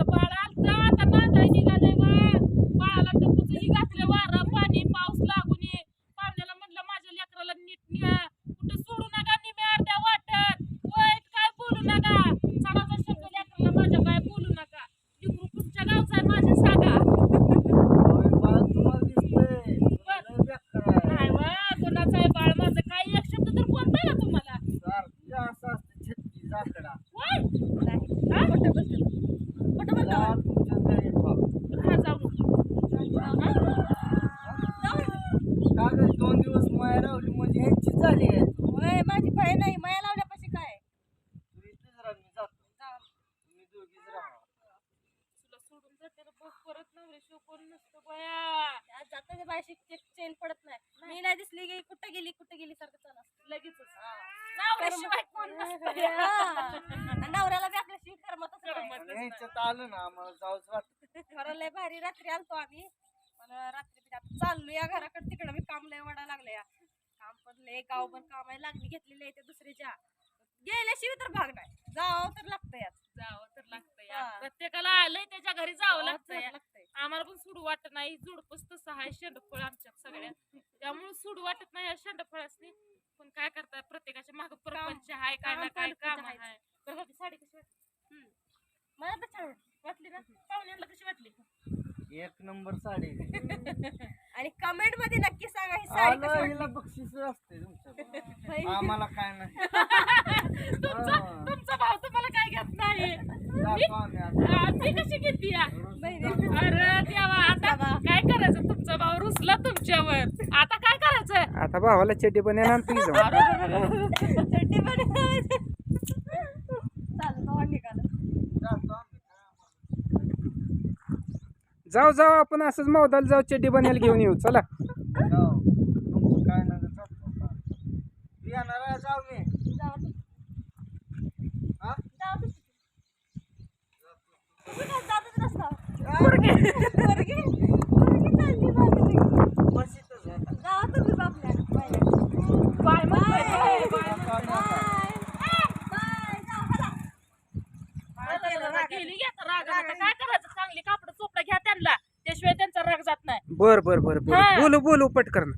माझं बाळ आलतं आता नांदाय निघालंय बा. बाळाला टपूचंही घातलं वारं पाणी पाऊस लागून ये. पाहुण्याला म्हणलं माझ्या लेकराला नीट न्या, कुठं सोडू नका निम्या अर्ध्या वाटत. वाईट काय बोलू नका, सणाचा शब्द लेकराला माझ्या काय बोलू नका. लेकरू कुठच्या गावचं आहे माझ्या सांगा. नाही वा कोणाचं आहे बाळ माझं, काही एक शब्द तर बोलताय का तुम्हाला? होय? हा? कुठं बोलता? हा, जाऊ. दोन दिवस माया रावली म्हणजे ह्यांची झाली आहे. होय, माझी बाई नाही माया लावल्यापाशी काय तू इथेच राहा, मी जातो. तुम्ही दोघीच राहा. तुला सोडून जाते ना बघ, परत नवऱ्याशिवाय कोण नसतं बया. जाताच्या बायशी चेन पडत नाही. मी नाही दिसली की कुठं गेली सारखं चालू असतं. लगेचच नवऱ्याशिवाय कोण नसतं. आणि नवऱ्याला बी आपल्याशी करमतच नाही. करमत. ह्यांच्यात आलं ना आम्हाला जाऊच वाटत. खरं लय भारी रात्री आलतो आम्ही, पण रात्री बी आता चाललो या घराकडे तिकडं मी काम लय वडा लागलं या. काम पण लय गावभर काम आहे, लागली घेतलेली आहे त्या दुसऱ्याच्या. गेल्याशिवाय तर भाग नाही, जावं तर लागतं यात. जावं तर लागतं या. हा. प्रत्येकाला आलंय त्याच्या घरी जावं लागतं या. लागतंय. आम्हाला पण सोडू वाटत नाही, जोडपच तसं आहे शेंडफळ आमच्यात सगळ्यात, त्यामुळे सोडू वाटत नाही या शेंडफळासनी. पण काय करतात, प्रत्येकाच्या माग प्रपंच आहे, काय ना काय काम आहे. बघा ती साडी कशी वाटली? मला तर छान वाटली ना? पाहुण्यांना कशी वाटली? एक नंबर साडी. आणि कमेंट मध्ये नक्की सांगा ही साडी आलं कशी हिला बक्षीस असते तुमच्याकडे, वाटली. आम्हाला काय नाही. तुमचा भाऊ तुम्हाला काय घेत नाही. जातो आम्ही आता. ती कशी घेते या? बहिणी. अरे देवा, आता काय करायचं? तुमचा भाऊ रुसला तुमच्यावर, आता काय करायचं? आता भावाला चड्डी पण येणार तुझी जाऊ. चड्डी पण चालू भावा निघाला. जातो आम्ही. जाऊ जाऊ आपण असंच मौदाला जाऊ, चड्डी बनायला घेऊन येऊ. चला जाऊ. तुमचं काय नाही जातो आता. येणार आहे, जाऊ मी. जाऊ तू. हा? जाऊ तू. तुम्ही काय जातच नसता. काय? पोरगी चालली बाजूला. बशीतच आता. जाऊ तुम्ही बापल्या. Bye bye. Bye bye. Bye. जाऊ हला. गेली घ्या राग. आता काय करायचं? चांगली कापड चोपडा घ्या त्यांना, त्याशिवाय त्यांचा राग जात नाही. बर बर बर बर हा. बोलू बोलू पटकन.